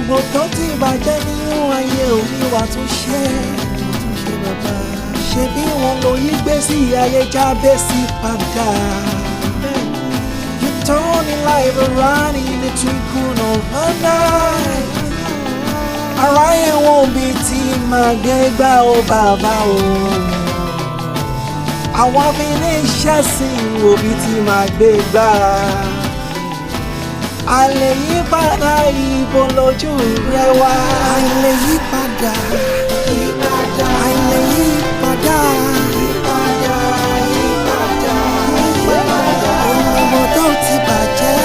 gbogbo tó ti bàjẹ́ nínú ayé òní wà tún ṣe bàbá. Ṣebí wọn ló yí gbé sí ayé Jábésì padà. You turn your life around in the twinkle of an eye. Ara yẹn wọ́n bí tí màá gbé gbá o bàbá o. Àwọn fi ní iṣẹ́ sí òbí tí màá gbé gbá. Àlè yí padà ìbò lójú rẹ wá. Àlè yí padà. Àlè yí padà. Ohun gbogbo tó ti bàjẹ́.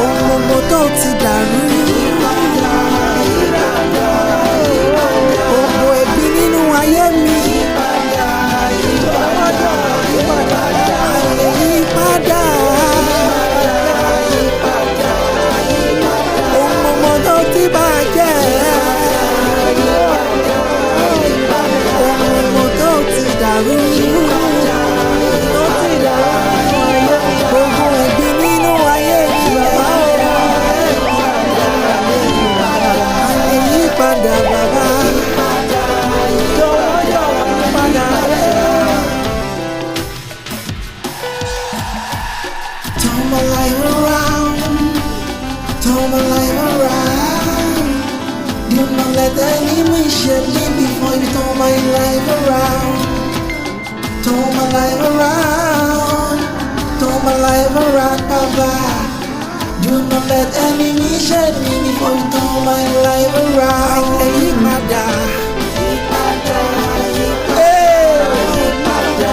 Ohun gbogbo tó ti dàrú. Gbogbo ẹ̀bi nínú ayé mi. Àlè yí padà. Ohun gbogbo tó ti bàjẹ́. Ohun gbogbo tó ti dàrú. Gbogbo ẹ̀bi nínú ayé mi bàbá o. Àlè yí padà bàbá. Turn my life around, turn my life around. Do not let the enemy shake me before you turn my life around. Turn my life around, turn my life around, Baba. Do not let enemy shake me before you turn my life around. Àlè yí padà.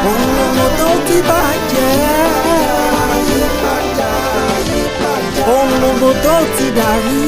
Ohun gbogbo tó ti bàjẹ́. Ohun gbogbo tó ti dàrú.